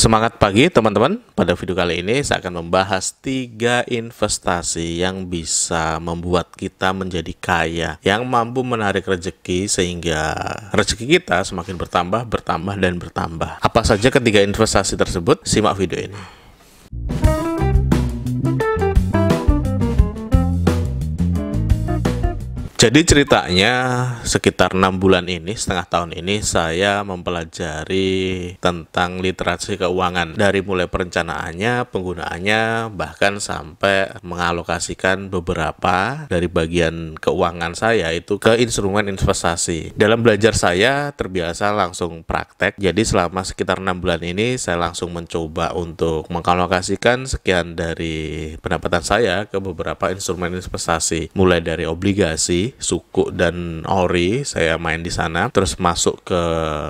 Semangat pagi teman-teman. Pada video kali ini saya akan membahas 3 investasi yang bisa membuat kita menjadi kaya, yang mampu menarik rezeki sehingga rezeki kita semakin bertambah, dan bertambah. Apa saja ketiga investasi tersebut? Simak video ini. Jadi ceritanya sekitar 6 bulan ini, setengah tahun ini, saya mempelajari tentang literasi keuangan. Dari mulai perencanaannya, penggunaannya, bahkan sampai mengalokasikan beberapa dari bagian keuangan saya itu ke instrumen investasi. Dalam belajar saya terbiasa langsung praktek, jadi selama sekitar 6 bulan ini saya langsung mencoba untuk mengalokasikan sekian dari pendapatan saya ke beberapa instrumen investasi. Mulai dari obligasi, suku dan ori, saya main di sana. Terus masuk ke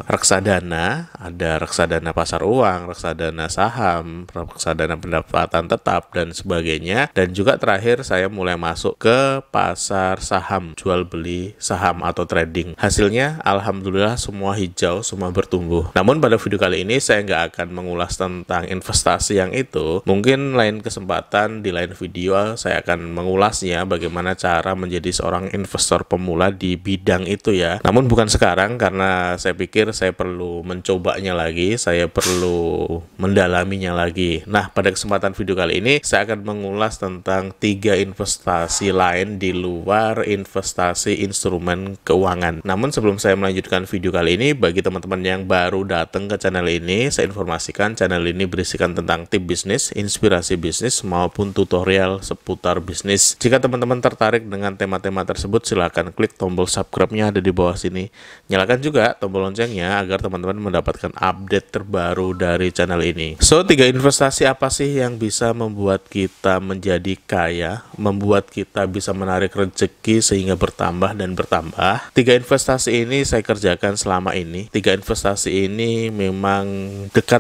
reksadana, ada reksadana pasar uang, reksadana saham, reksadana pendapatan tetap dan sebagainya. Dan juga terakhir saya mulai masuk ke pasar saham, jual beli saham atau trading. Hasilnya alhamdulillah semua hijau, semua bertumbuh. Namun pada video kali ini saya nggak akan mengulas tentang investasi yang itu. Mungkin lain kesempatan di lain video saya akan mengulasnya bagaimana cara menjadi seorang investor pemula di bidang itu ya. Namun bukan sekarang, karena saya pikir saya perlu mencobanya lagi, saya perlu mendalaminya lagi. Nah, pada kesempatan video kali ini saya akan mengulas tentang 3 investasi lain di luar investasi instrumen keuangan. Namun sebelum saya melanjutkan video kali ini, bagi teman-teman yang baru datang ke channel ini, saya informasikan channel ini berisikan tentang tips bisnis, inspirasi bisnis, maupun tutorial seputar bisnis. Jika teman-teman tertarik dengan tema-tema tersebut, silakan klik tombol subscribe-nya ada di bawah sini. Nyalakan juga tombol loncengnya agar teman-teman mendapatkan update terbaru dari channel ini. So, 3 investasi apa sih yang bisa membuat kita menjadi kaya, membuat kita bisa menarik rezeki sehingga bertambah dan bertambah? 3 investasi ini saya kerjakan selama ini. 3 investasi ini memang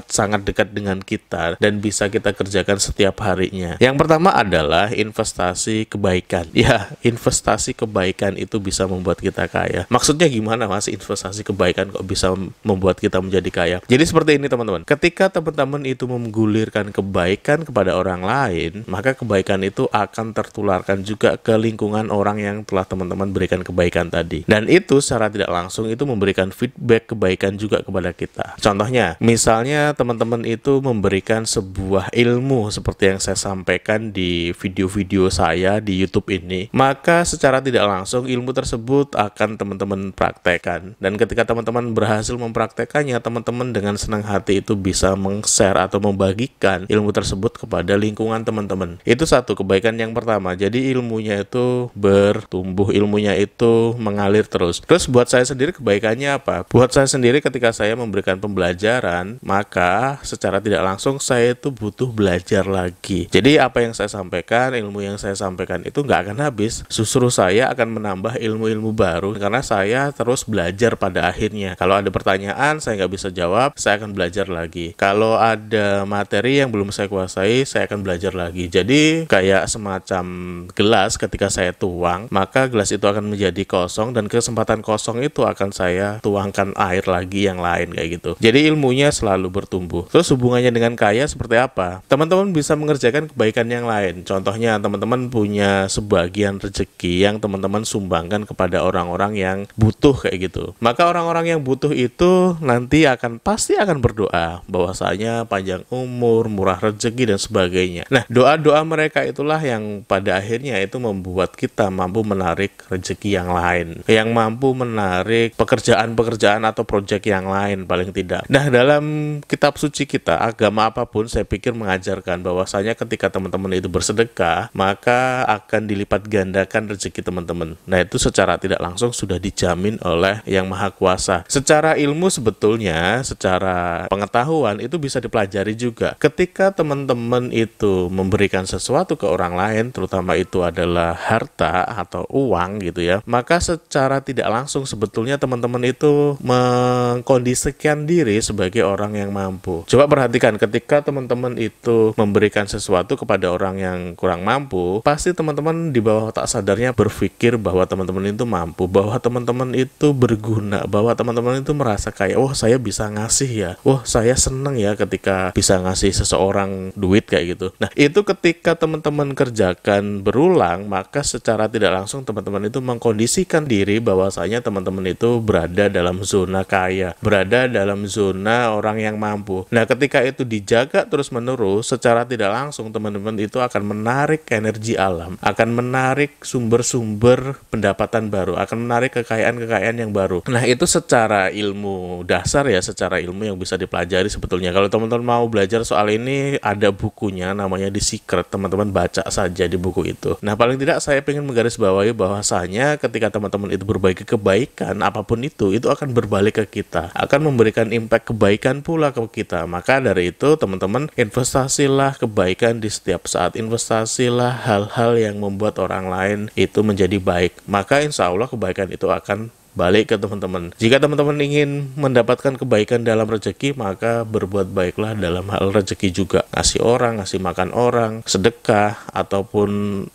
sangat dekat dengan kita dan bisa kita kerjakan setiap harinya. Yang pertama adalah investasi kebaikan. Ya, investasi kebaikan itu bisa membuat kita kaya. Maksudnya gimana mas, investasi kebaikan kok bisa membuat kita menjadi kaya? Jadi seperti ini teman-teman, ketika teman-teman itu menggulirkan kebaikan kepada orang lain, maka kebaikan itu akan tertularkan juga ke lingkungan orang yang telah teman-teman berikan kebaikan tadi. Dan itu secara tidak langsung itu memberikan feedback kebaikan juga kepada kita. Contohnya, misalnya teman-teman itu memberikan sebuah ilmu seperti yang saya sampaikan di video-video saya di YouTube ini, maka secara tidak langsung ilmu tersebut akan teman-teman praktekkan. Dan ketika teman-teman berhasil mempraktekannya, teman-teman dengan senang hati itu bisa meng-share atau membagikan ilmu tersebut kepada lingkungan teman-teman. Itu satu kebaikan yang pertama. Jadi ilmunya itu bertumbuh, ilmunya itu mengalir terus. Terus buat saya sendiri kebaikannya apa? Buat saya sendiri ketika saya memberikan pembelajaran, maka secara tidak langsung saya itu butuh belajar lagi. Jadi apa yang saya sampaikan, ilmu yang saya sampaikan itu nggak akan habis. Justru saya akan menambah ilmu-ilmu baru karena saya terus belajar pada akhirnya. Kalau ada pertanyaan saya nggak bisa jawab, saya akan belajar lagi. Kalau ada materi yang belum saya kuasai, saya akan belajar lagi. Jadi kayak semacam gelas, ketika saya tuang, maka gelas itu akan menjadi kosong dan kesempatan kosong itu akan saya tuangkan air lagi yang lain kayak gitu. Jadi ilmunya selalu bertumbuh. Terus hubungannya dengan kaya seperti apa? Teman-teman bisa mengerjakan kebaikan yang lain. Contohnya teman-teman punya sebagian rezeki yang teman-teman sumbangkan kepada orang-orang yang butuh kayak gitu. Maka orang-orang yang butuh itu nanti pasti akan berdoa bahwasanya panjang umur, murah rezeki dan sebagainya. Nah, doa-doa mereka itulah yang pada akhirnya itu membuat kita mampu menarik rezeki yang lain, yang mampu menarik pekerjaan-pekerjaan atau proyek yang lain paling tidak. Nah, dalam kitab suci kita, agama apapun saya pikir mengajarkan bahwasanya ketika teman-teman itu bersedekah, maka akan dilipat gandakan rezeki teman-teman. Nah, itu secara tidak langsung sudah dijamin oleh Yang Maha Kuasa. Secara ilmu sebetulnya, secara pengetahuan itu bisa dipelajari juga. Ketika teman-teman itu memberikan sesuatu ke orang lain, terutama itu adalah harta atau uang gitu ya, maka secara tidak langsung sebetulnya teman-teman itu mengkondisikan diri sebagai orang yang mampu. Coba perhatikan, ketika teman-teman itu memberikan sesuatu kepada orang yang kurang mampu, pasti teman-teman di bawah tak sadarnya berpikir berpikir bahwa teman-teman itu mampu, bahwa teman-teman itu berguna, bahwa teman-teman itu merasa kayak, oh saya bisa ngasih ya, oh saya seneng ya ketika bisa ngasih seseorang duit kayak gitu. Nah itu ketika teman-teman kerjakan berulang, maka secara tidak langsung teman-teman itu mengkondisikan diri bahwasanya teman-teman itu berada dalam zona kaya, berada dalam zona orang yang mampu. Nah ketika itu dijaga terus-menerus, secara tidak langsung teman-teman itu akan menarik energi alam, akan menarik sumber-sumber pendapatan baru, akan menarik kekayaan-kekayaan yang baru. Nah itu secara ilmu dasar ya, secara ilmu yang bisa dipelajari sebetulnya. Kalau teman-teman mau belajar soal ini, ada bukunya namanya The Secret, teman-teman baca saja di buku itu. Nah paling tidak saya ingin menggarisbawahi bahwasanya ketika teman-teman itu berbagi kebaikan, apapun itu akan berbalik ke kita, akan memberikan impact kebaikan pula ke kita. Maka dari itu teman-teman investasilah kebaikan di setiap saat, investasilah hal-hal yang membuat orang lain itu menjadi baik, maka insya Allah kebaikan itu akan balik ke teman-teman. Jika teman-teman ingin mendapatkan kebaikan dalam rezeki, maka berbuat baiklah dalam hal rezeki juga. Ngasih orang, ngasih makan orang, sedekah, ataupun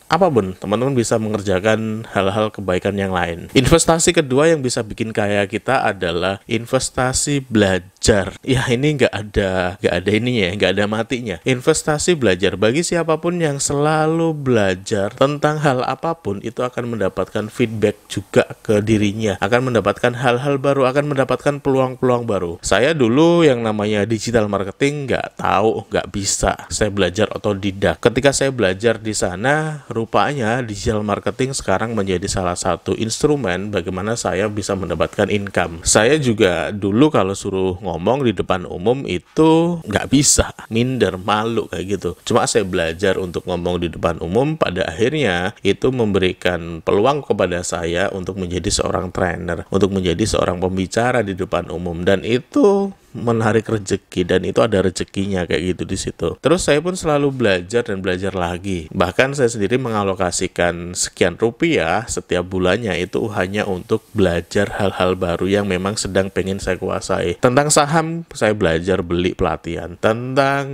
apapun. Teman-teman bisa mengerjakan hal-hal kebaikan yang lain. Investasi kedua yang bisa bikin kaya kita adalah investasi belajar. Ya ini nggak ada ininya, nggak ada matinya. Investasi belajar bagi siapapun yang selalu belajar tentang hal apapun, itu akan mendapatkan feedback juga ke dirinya, akan mendapatkan hal-hal baru, akan mendapatkan peluang-peluang baru. Saya dulu yang namanya digital marketing nggak tahu, nggak bisa. Saya belajar otodidak. Ketika saya belajar di sana, rupanya digital marketing sekarang menjadi salah satu instrumen bagaimana saya bisa mendapatkan income. Saya juga dulu kalau suruh ngomong di depan umum itu nggak bisa, minder, malu kayak gitu. Cuma saya belajar untuk ngomong di depan umum, pada akhirnya itu memberikan peluang kepada saya untuk menjadi seorang trainer, untuk menjadi seorang pembicara di depan umum, dan itu menarik rezeki, dan itu ada rezekinya kayak gitu di situ. Terus saya pun selalu belajar dan belajar lagi. Bahkan saya sendiri mengalokasikan sekian rupiah setiap bulannya itu hanya untuk belajar hal-hal baru yang memang sedang pengen saya kuasai. Tentang saham saya belajar beli pelatihan. Tentang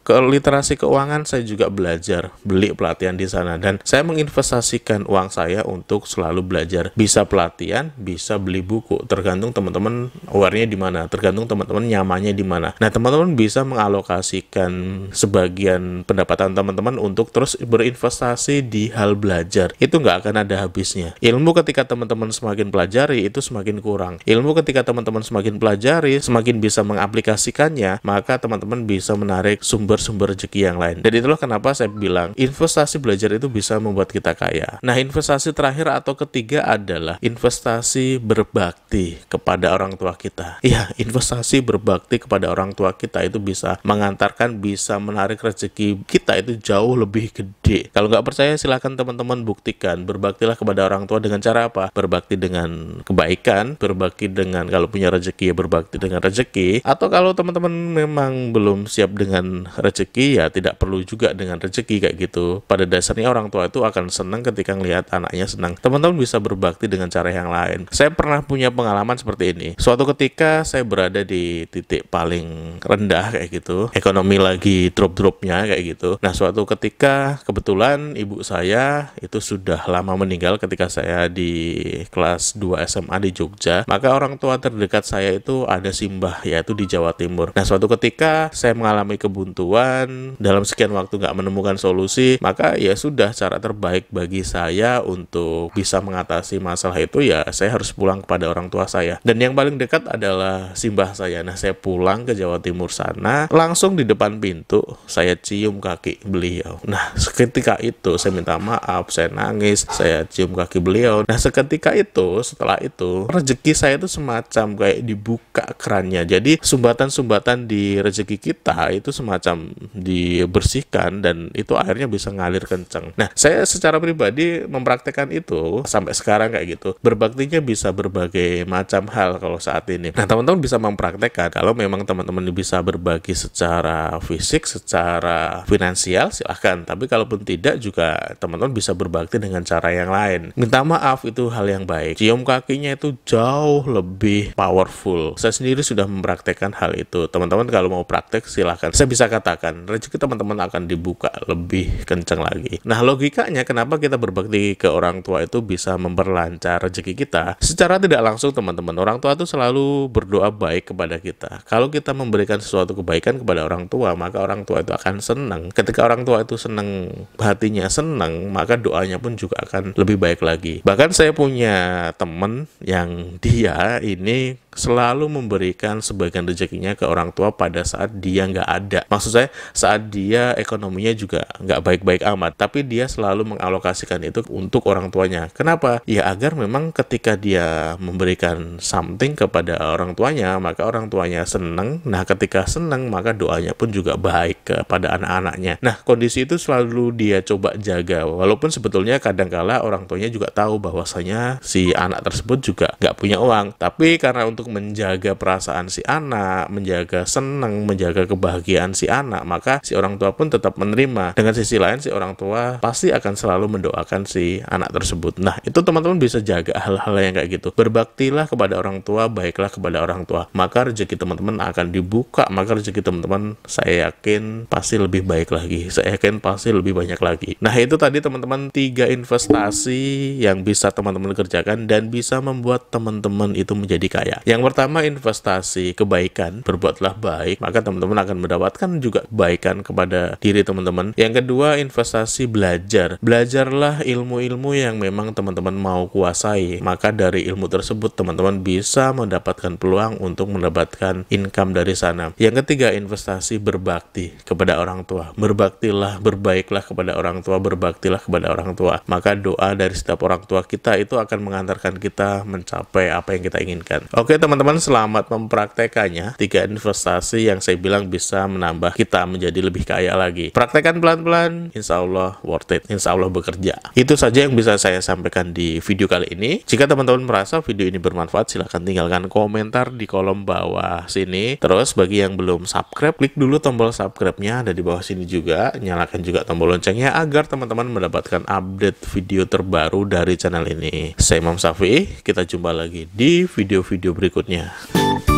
literasi keuangan saya juga belajar beli pelatihan di sana, dan saya menginvestasikan uang saya untuk selalu belajar. Bisa pelatihan, bisa beli buku, tergantung teman-teman aware-nya di mana, tergantung teman-teman nyamannya di mana. Nah, teman-teman bisa mengalokasikan sebagian pendapatan teman-teman untuk terus berinvestasi di hal belajar. Itu nggak akan ada habisnya. Ilmu ketika teman-teman semakin pelajari itu semakin kurang. Ilmu ketika teman-teman semakin pelajari, semakin bisa mengaplikasikannya, maka teman-teman bisa menarik sumber-sumber rezeki yang lain. Dan itulah kenapa saya bilang investasi belajar itu bisa membuat kita kaya. Nah, investasi terakhir atau ketiga adalah investasi berbakti kepada orang tua kita. Iya, investasi berbakti kepada orang tua kita itu bisa mengantarkan, bisa menarik rezeki kita itu jauh lebih gede. Kalau nggak percaya silakan teman-teman buktikan. Berbaktilah kepada orang tua dengan cara apa? Berbakti dengan kebaikan, berbakti dengan, kalau punya rezeki ya berbakti dengan rezeki, atau kalau teman-teman memang belum siap dengan rezeki ya tidak perlu juga dengan rezeki kayak gitu. Pada dasarnya orang tua itu akan senang ketika melihat anaknya senang. Teman-teman bisa berbakti dengan cara yang lain. Saya pernah punya pengalaman seperti ini. Suatu ketika saya berada di titik paling rendah kayak gitu, ekonomi lagi drop-dropnya kayak gitu. Nah, suatu ketika kebetulan ibu saya itu sudah lama meninggal ketika saya di kelas 2 SMA di Jogja. Maka orang tua terdekat saya itu ada simbah, yaitu di Jawa Timur. Nah, suatu ketika saya mengalami kebuntuan, dalam sekian waktu nggak menemukan solusi, maka ya sudah, cara terbaik bagi saya untuk bisa mengatasi masalah itu ya saya harus pulang kepada orang tua saya. Dan yang paling dekat adalah simbah saya. Nah, saya pulang ke Jawa Timur sana, langsung di depan pintu saya cium kaki beliau. Nah, seketika itu saya minta maaf, saya nangis, saya cium kaki beliau. Nah, seketika itu, setelah itu rezeki saya itu semacam kayak dibuka kerannya. Jadi sumbatan-sumbatan di rezeki kita itu semacam dibersihkan, dan itu akhirnya bisa ngalir kencang. Nah, saya secara pribadi mempraktekkan itu sampai sekarang kayak gitu. Berbaktinya bisa berbagai macam hal kalau saat ini. Nah, teman-teman bisa mempraktekkan praktekkan. Kalau memang teman-teman bisa berbagi secara fisik, secara finansial, silahkan. Tapi kalaupun tidak juga teman-teman bisa berbakti dengan cara yang lain. Minta maaf itu hal yang baik. Cium kakinya itu jauh lebih powerful. Saya sendiri sudah mempraktekkan hal itu. Teman-teman kalau mau praktek silahkan. Saya bisa katakan rezeki teman-teman akan dibuka lebih kencang lagi. Nah, logikanya kenapa kita berbakti ke orang tua itu bisa memperlancar rezeki kita? Secara tidak langsung teman-teman, orang tua itu selalu berdoa baik kepada kita. Kalau kita memberikan sesuatu kebaikan kepada orang tua, maka orang tua itu akan senang. Ketika orang tua itu senang, hatinya senang, maka doanya pun juga akan lebih baik lagi. Bahkan saya punya teman yang dia ini selalu memberikan sebagian rezekinya ke orang tua pada saat dia nggak ada. Maksud saya saat dia ekonominya juga nggak baik-baik amat, tapi dia selalu mengalokasikan itu untuk orang tuanya. Kenapa? Ya agar memang ketika dia memberikan something kepada orang tuanya, maka orang tuanya senang. Nah, ketika senang, maka doanya pun juga baik kepada anak-anaknya. Nah, kondisi itu selalu dia coba jaga, walaupun sebetulnya kadangkala orang tuanya juga tahu bahwasanya si anak tersebut juga nggak punya uang. Tapi karena untuk menjaga perasaan si anak, menjaga senang, menjaga kebahagiaan si anak, maka si orang tua pun tetap menerima. Dengan sisi lain, si orang tua pasti akan selalu mendoakan si anak tersebut. Nah, itu teman-teman bisa jaga hal-hal yang kayak gitu. Berbaktilah kepada orang tua, baiklah kepada orang tua. Maka rezeki teman-teman akan dibuka, maka rezeki teman-teman saya yakin pasti lebih baik lagi. Saya yakin pasti lebih banyak lagi. Nah, itu tadi teman-teman 3 investasi yang bisa teman-teman kerjakan dan bisa membuat teman-teman itu menjadi kaya. Yang pertama, investasi kebaikan, berbuatlah baik, maka teman-teman akan mendapatkan juga kebaikan kepada diri teman-teman. Yang kedua, investasi belajar. Belajarlah ilmu-ilmu yang memang teman-teman mau kuasai, maka dari ilmu tersebut teman-teman bisa mendapatkan peluang untuk mendapatkan income dari sana. Yang ketiga, investasi berbakti kepada orang tua. Berbaktilah, berbaiklah kepada orang tua, berbaktilah kepada orang tua. Maka doa dari setiap orang tua kita itu akan mengantarkan kita mencapai apa yang kita inginkan. Oke teman-teman, selamat mempraktekannya. 3 investasi yang saya bilang bisa menambah kita menjadi lebih kaya lagi. Praktekan pelan-pelan, insya Allah worth it, insya Allah bekerja. Itu saja yang bisa saya sampaikan di video kali ini. Jika teman-teman merasa video ini bermanfaat, silahkan tinggalkan komentar di kolom bawah sini. Terus bagi yang belum subscribe, klik dulu tombol subscribe-nya ada di bawah sini juga. Nyalakan juga tombol loncengnya agar teman-teman mendapatkan update video terbaru dari channel ini. Saya Imam Syafi'i, kita jumpa lagi di video-video berikutnya.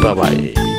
Bye-bye.